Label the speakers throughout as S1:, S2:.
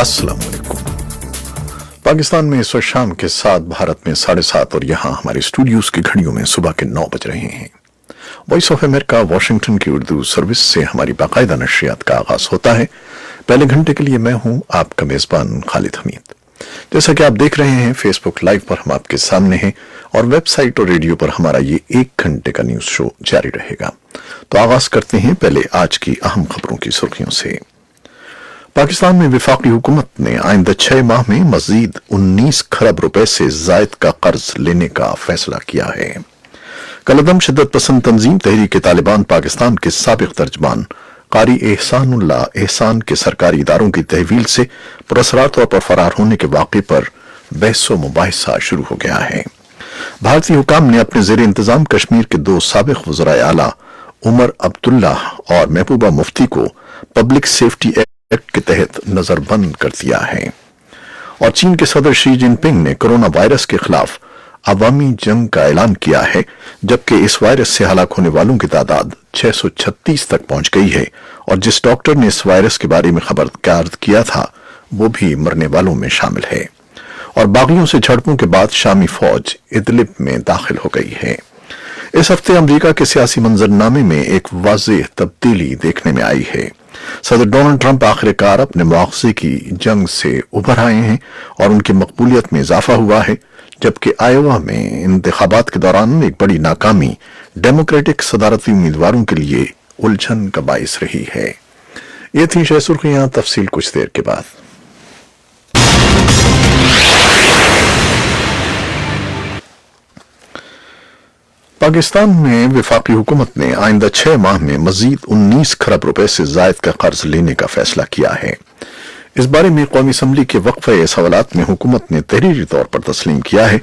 S1: अस्सलाम वालेकुम। पाकिस्तान में इस वक्त शाम के 7, भारत में 7:30 और यहाँ हमारे स्टूडियोज की घड़ियों में सुबह के 9 बज रहे हैं। वॉइस ऑफ अमेरिका वाशिंगटन की उर्दू सर्विस से हमारी बाकायदा नशरियात का आगाज होता है। पहले घंटे के लिए मैं हूं आपका मेजबान खालिद हमीद। जैसा कि आप देख रहे हैं, फेसबुक लाइव पर हम आपके सामने हैं और वेबसाइट और रेडियो पर हमारा ये 1 घंटे का न्यूज शो जारी रहेगा। तो आगाज करते हैं पहले आज की अहम खबरों की सुर्खियों से। पाकिस्तान में वफाकी हुकूमत ने आइंदा 6 माह में मजीद 19 खरब रुपए से जायद का कर्ज लेने का फैसला किया है। कलअदम शिद्दत पसंद तंजीम तहरीक तालिबान पाकिस्तान के साबिक तर्जमान कारी एहसानुल्लाह एहसान के सरकारी इदारों की तहवील से पुरअसरार तौर पर फरार होने के वाक़े पर बहस व मुबाहिसा शुरू हो गया है। भारतीय हुकाम ने अपने जेर इंतजाम कश्मीर के 2 साबिक वज़राए आला उमर अब्दुल्ला और महबूबा मुफ्ती को पब्लिक सेफ्टी एक्ट के तहत नजरबंद कर दिया है। और चीन के सदर शी जिनपिंग ने कोरोना वायरस के खिलाफ अवामी जंग का ऐलान किया है, जबकि इस वायरस से हलाक होने वालों की तादाद 636 तक पहुंच गई है और जिस डॉक्टर ने इस वायरस के बारे में खबरदार किया था वो भी मरने वालों में शामिल है। और बागियों से झड़पों के बाद शामी फौज इदलिब में दाखिल हो गई है। इस हफ्ते अमेरिका के सियासी मंजरनामे में एक वाज़ेह तब्दीली देखने में आई है। सदर डोनाल्ड ट्रंप आखिरकार अपने मुआवजे की जंग से उभर आए हैं और उनकी मकबूलियत में इजाफा हुआ है, जबकि आयोवा में इंतखाबात के दौरान एक बड़ी नाकामी डेमोक्रेटिक सदारती उम्मीदवारों के लिए उलझन का बाइस रही है। ये थी शह सुर्खियां, तफसील कुछ देर के बाद। पाकिस्तान में वफाकी हुकूमत ने आइंदा 6 माह में मजीद 19 खरब रुपए से जायद का कर्ज लेने का फैसला किया है। इस बारे में कौमी असम्बली के वक्फे सवालात में हुकूमत ने तहरीरी तौर पर तस्लीम किया है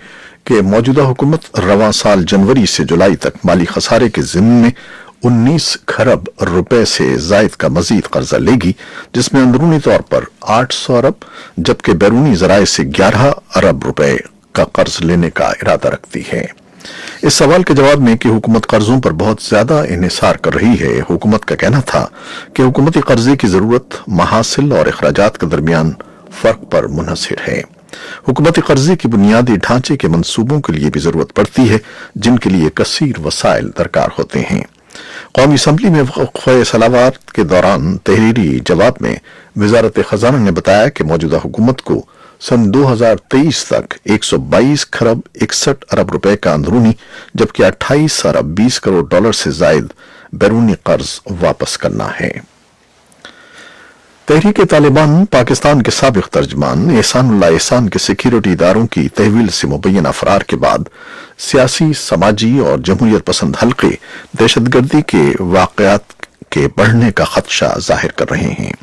S1: कि मौजूदा हुकूमत रवां साल जनवरी से जुलाई तक माली खसारे के ज़िम्मे में 19 खरब रुपए से जायद का मजीद कर्जा लेगी, जिसमें अंदरूनी तौर पर 800 अरब जबकि बैरूनी जराए से 11 अरब रुपए का कर्ज लेने का इरादा रखती है। इस सवाल के जवाब में कि हुकूमत कर्जों पर बहुत ज्यादा इन्हिसार कर रही है, हुकूमत का कहना था कि हुकूमती कर्जे की जरूरत महासिल और अखराजात के दरमियान फर्क पर मुनहसिर है। हुकूमती कर्जे की बुनियादी ढांचे के मंसूबों के लिए भी जरूरत पड़ती है, जिनके लिए कसीर वसाइल दरकार होते हैं। कौमी असम्बली में वक्फे सलावात के दौरान तहरीरी जवाब में वजारत खजाना ने बताया कि मौजूदा हुकूमत को सन 2023 तक 122 खरब 61 अरब रुपए का अंदरूनी जबकि 28 अरब 20 करोड़ डॉलर से जायद बैरूनी कर्ज वापस करना है। तहरीक तालिबान पाकिस्तान के साबिक तर्जमान एहसानुल्लाह एहसान के सिक्योरिटी इदारों की तहवील से मुबैना फरार के बाद सियासी, समाजी और जमहूरियत पसंद हल्के दहशतगर्दी के वाकयात के बढ़ने का खदशा जाहिर कर रहे हैं।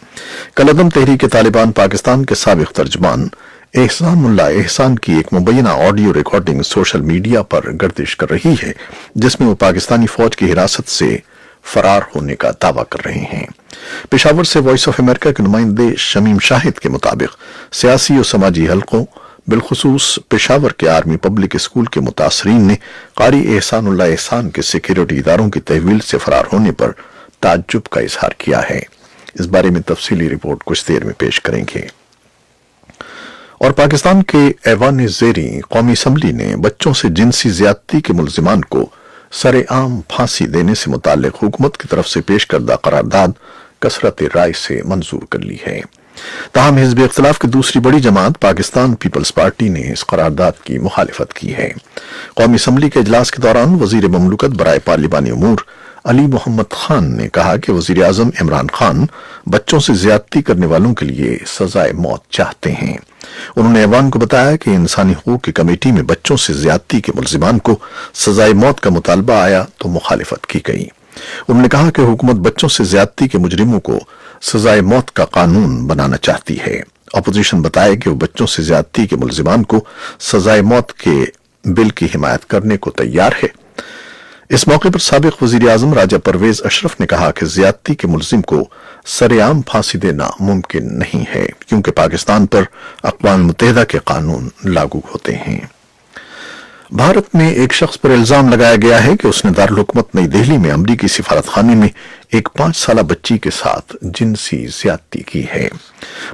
S1: कलअदम तहरीक तालिबान पाकिस्तान के साबिक तर्जमान एहसानुल्लाह एहसान की एक मुबैना ऑडियो रिकॉर्डिंग सोशल मीडिया पर गर्दिश कर रही है, जिसमें वो पाकिस्तानी फौज की हिरासत से फरार होने का दावा कर रहे हैं। पेशावर से वॉइस ऑफ अमेरिका के नुमाइंदे शमीम शाहिद के मुताबिक सियासी और समाजी हलकों बिलखुसूस पेशावर के आर्मी पब्लिक स्कूल के मुतासरीन ने कारी एहसानुल्लाह एहसान के सिक्योरिटी इदारों की तहवील से फरार होने पर ताज्जुब का इजहार किया है। इस बारे में तफसीली रिपोर्ट कुछ देर में पेश करेंगे। और पाकिस्तान के ऐवान ज़ेरी कौमी असम्बली ने बच्चों से जिनसी ज्यादती के मुलजिमान को सरेआम फांसी देने से मुताल्लिक हुकूमत की तरफ से पेश करदा करारदाद कसरत राय से मंजूर कर ली है। ताहम हिज़्ब इख्तिलाफ की दूसरी बड़ी जमात पाकिस्तान पीपल्स पार्टी ने इस करारदाद की मुखालिफत की है। कौमी असम्बली के इजलास के दौरान वजीर ममलुकत बराए पार्लिमानी उमूर अली मोहम्मद खान ने कहा कि वजीर आजम इमरान खान बच्चों से ज्यादती करने वालों के लिए सजाए मौत चाहते हैं। उन्होंने ऐवान को बताया कि इंसानी हुकूक की कमेटी में बच्चों से ज्यादती के मुलजिमान को सजाए मौत का मुतालबा आया तो मुखालिफत की गई। उन्होंने कहा कि हुकूमत बच्चों से ज्यादती के मुजरिमों को सजाए मौत का कानून बनाना चाहती है। अपोजिशन बताया कि वो बच्चों से ज्यादती के मुलजिमान को सजाए मौत के बिल की हिमायत करने को तैयार है। इस मौके पर साबिक वजीर आजम राजा परवेज अशरफ ने कहा कि ज्यादती के मुलजिम को सरेआम फांसी देना मुमकिन नहीं है, क्योंकि पाकिस्तान पर अक़वाम मुत्तहिदा के कानून लागू होते हैं। भारत में एक शख्स पर इल्जाम लगाया गया है कि उसने दारुल हुकूमत नई दिल्ली में अमरीकी सिफारतखाने में एक 5 साल बच्ची के साथ जिनसी ज्यादती की है।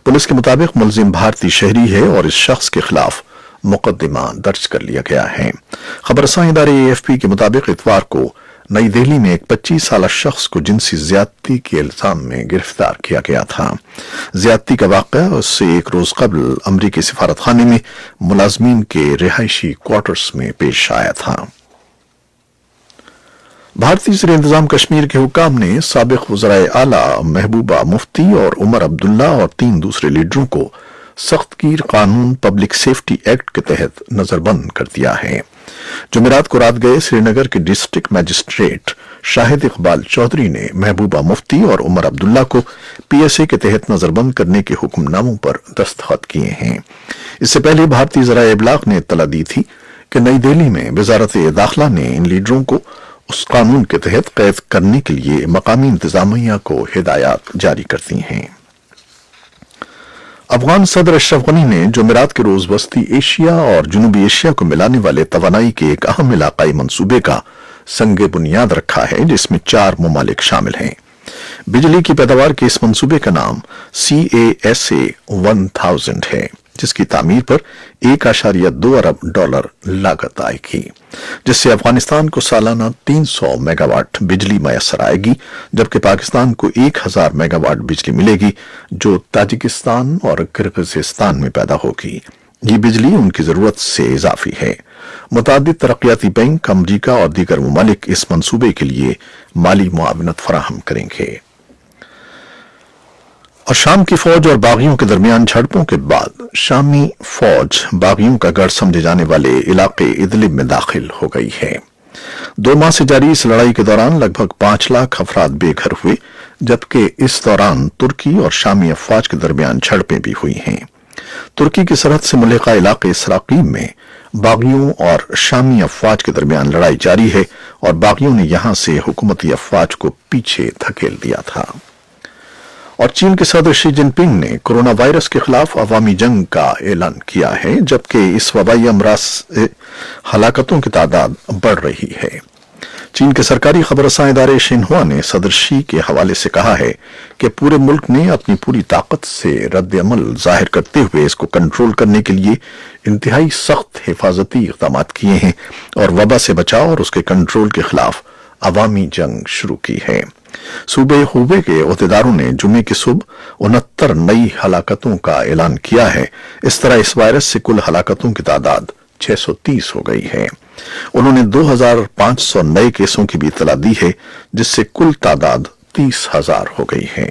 S1: पुलिस के मुताबिक मुलजिम भारतीय शहरी है और इस शख्स के खिलाफ मुकदमा दर्ज कर लिया गया है। खबरसां इदारे AFP के मुताबिक इतवार को नई दिल्ली में एक 25 साल शख्स को जिनसी ज्यादती के इल्जाम में गिरफ्तार किया गया था। ज्यादती का वाक़या उससे एक रोज कबल अमरीकी सिफारतखाने में मुलाजमीन के रिहायशी क्वार्टर्स में पेश आया था। भारतीय ज़ेर इंतजाम कश्मीर के हुक्काम ने साबिक वज़राए आला महबूबा मुफ्ती और उमर अब्दुल्ला और 3 दूसरे लीडरों को सख्तगीर कानून पब्लिक सेफ्टी एक्ट के तहत नजरबंद कर दिया है। जुमेरात को रात गए श्रीनगर के डिस्ट्रिक्ट मजिस्ट्रेट शाहिद इकबाल चौधरी ने महबूबा मुफ्ती और उमर अब्दुल्ला को PSA के तहत नजरबंद करने के हुक्मनामों पर दस्तखत किए हैं। इससे पहले भारतीय ज़राए इब्लाग ने इत्तला दी थी कि नई दिल्ली में वजारत दाखिला ने इन लीडरों को उस कानून के तहत कैद करने के लिए मकामी इंतजामिया को हिदायत जारी कर दी हैं। अफगान सदर अशरफ गनी ने जुमेरात के रोज वस्ती एशिया और जनूबी एशिया को मिलाने वाले तवानाई के एक अहम इलाकाई मंसूबे का संगे बुनियाद रखा है, जिसमें 4 ममालिक शामिल हैं। बिजली की पैदावार के इस मंसूबे का नाम CASA 1000 है, जिसकी तामीर पर $1.2 अरब लागत आएगी, जिससे अफगानिस्तान को सालाना 300 मेगावाट बिजली मैसर आएगी, जबकि पाकिस्तान को 1000 मेगावाट बिजली मिलेगी, जो ताजिकिस्तान और किर्गिस्तान में पैदा होगी। ये बिजली उनकी जरूरत से इजाफी है। मुतादिद तरक्याती बैंक, अमरीका और दीगर ममालिक इस मंसूबे के लिए माली मुआवनत फराहम करेंगे। और शाम की फौज और बागियों के दरमियान झड़पों के बाद शामी फौज बागियों का गढ़ समझे जाने वाले इलाके इदलिब में दाखिल हो गई है। 2 माह से जारी इस लड़ाई के दौरान लगभग 5 लाख अफराद बेघर हुए, जबकि इस दौरान तुर्की और शामी अफवाज के दरमियान झड़पें भी हुई हैं। तुर्की की सरहद से मुल्हिका इलाके सराकीब में बागियों और शामी अफवाज के दरमियान लड़ाई जारी है और बागियों ने यहां से हुकूमती अफवाज को पीछे धकेल दिया था। और चीन के सदर शी जिनपिंग ने कोरोना वायरस के खिलाफ अवामी जंग का ऐलान किया है, जबकि इस वबाई अमराज से हलाकतों की तादाद बढ़ रही है। चीन के सरकारी खबरसां इदारे शिन्हुआ ने सदर शी के हवाले से कहा है कि पूरे मुल्क ने अपनी पूरी ताकत से रद्द अमल जाहिर करते हुए इसको कंट्रोल करने के लिए इंतहाई सख्त हिफाजती इक़दाम किए हैं और वबा से बचाव और उसके कंट्रोल के खिलाफ अवामी जंग शुरू की है। सूबे हुबे के ओहदेदारों ने जुमे की सुबह 69 नई हलाकतों का ऐलान किया है। इस तरह इस वायरस से कुल हलाकतों की तादाद 630 हो गई है। उन्होंने 2500 नए केसों की भी इत्तला दी है, जिससे कुल तादाद 30,000 हो गई है।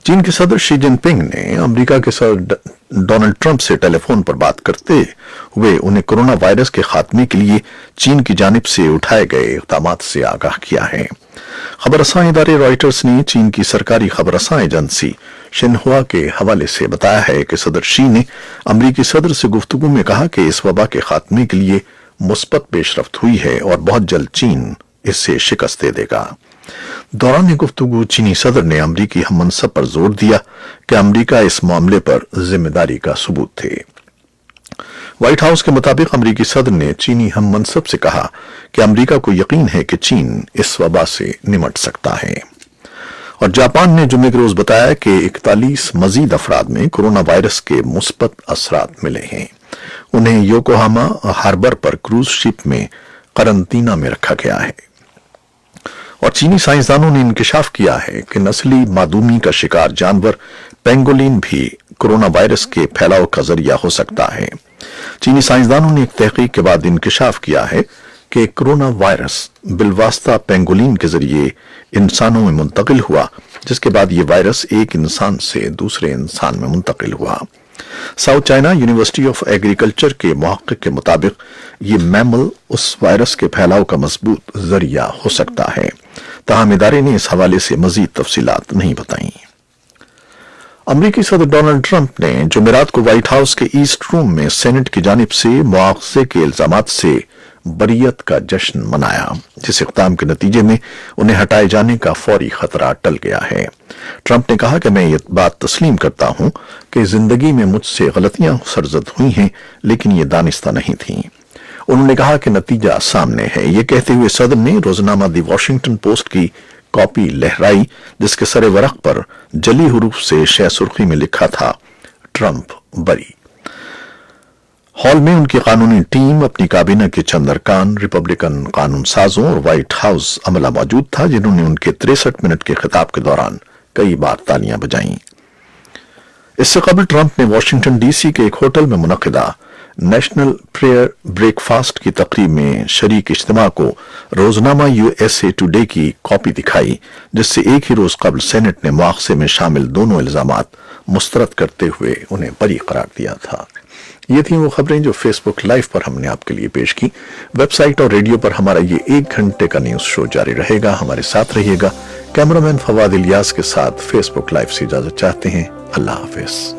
S1: चीन के सदर शी जिनपिंग ने अमेरिका के सदर डोनाल्ड ट्रंप से टेलीफोन पर बात करते हुए उन्हें कोरोना वायरस के खात्मे के लिए चीन की जानिब से उठाए गए इक़दाम से आगाह किया है। खबरसां इदारे रॉयटर्स ने चीन की सरकारी खबरसां एजेंसी शिन्हुआ के हवाले से बताया है कि सदर शी ने अमरीकी सदर से गुफ्तगू में कहा कि इस वबा के खात्मे के लिए मुस्बत पेशरफ्त हुई है और बहुत जल्द चीन इससे शिकस्त दे देगा। दौरान गुफ्तगू चीनी सदर ने अमरीकी हम मनसब पर जोर दिया कि अमरीका इस मामले पर जिम्मेदारी का सबूत थे। व्हाइट हाउस के मुताबिक अमरीकी सदर ने चीनी हम मनसब से कहा कि अमरीका को यकीन है कि चीन इस वबा से निमट सकता है। और जापान ने जुमे के रोज बताया कि 41 मजीद अफराद में कोरोना वायरस के मुस्बत असरात मिले हैं। उन्हें योकोहामा हार्बर पर क्रूज शिप में करंतना में रखा गया है। और चीनी साइंसदानों ने इंकशाफ किया है कि नस्ली मादूमी का शिकार जानवर पेंगोलिन भी कोरोना वायरस के फैलाव का जरिया हो सकता है। चीनी साइंसदानों ने एक तहकीक के बाद इंकशाफ किया है कि कोरोना वायरस बिलवास्ता पेंगोलिन के जरिए इंसानों में मुंतकिल हुआ, जिसके बाद ये वायरस एक इंसान से दूसरे इंसान में मुंतकिल हुआ। South China university of agriculture के मुहक्किक के मुताबिक ये मैमल उस वायरस के फैलाव का मजबूत जरिया हो सकता है। ताहम इदारे ने इस हवाले से मजीद तफसीलात नहीं बताई। अमरीकी सदर डोनाल्ड ट्रंप ने जुमेरात को व्हाइट हाउस के ईस्ट रूम में सेनेट की जानिब से मुआवजे के इल्जामात से बरियत का जश्न मनाया, जिस इक़दाम के नतीजे में उन्हें हटाए जाने का फौरी खतरा टल गया है। ट्रंप ने कहा कि मैं ये बात तस्लीम करता हूं कि जिंदगी में मुझसे गलतियां सरजद हुई हैं, लेकिन ये दानिस्ता नहीं थीं। انہوں نے کہا کہ نتیجہ سامنے ہے۔ یہ کہتے ہوئے صدر نے روزنامہ دی واشنگٹن پوسٹ کی کاپی لہرائی جس کے سر ورق پر جلی حروف سے شہ سرخی میں لکھا تھا ٹرمپ بری۔ ہال میں ان کی قانونی ٹیم، اپنی کابینہ کے چند ارکان، ریپبلکن قانون سازوں اور وائٹ ہاؤس عملہ موجود تھا جنہوں نے ان کے 63 منٹ کے خطاب کے دوران کئی بار تالیاں بجائیں۔ اس سے قبل ٹرمپ نے واشنگٹن ڈی سی کے ایک ہوٹل میں منعقدہ نیشنل پریئر بریک فاسٹ کی تقریب میں شریک اجتماع کو روزنامہ USA ٹوڈے کی کاپی دکھائی، جس سے ایک ہی روز قبل سینٹ نے مواخذے میں شامل دونوں الزامات مسترد کرتے ہوئے انہیں بری قرار دیا تھا۔ یہ تھیں وہ خبریں جو فیس بک لائیو پر ہم نے آپ کے لیے پیش کی۔ ویب سائٹ اور ریڈیو پر ہمارا یہ 1 گھنٹے کا نیوز شو جاری رہے گا، ہمارے ساتھ رہیے گا۔ کیمرامین فواد الیاس کے ساتھ فیس بک لائیو سے اجازت چاہتے ہیں۔ اللہ حافظ۔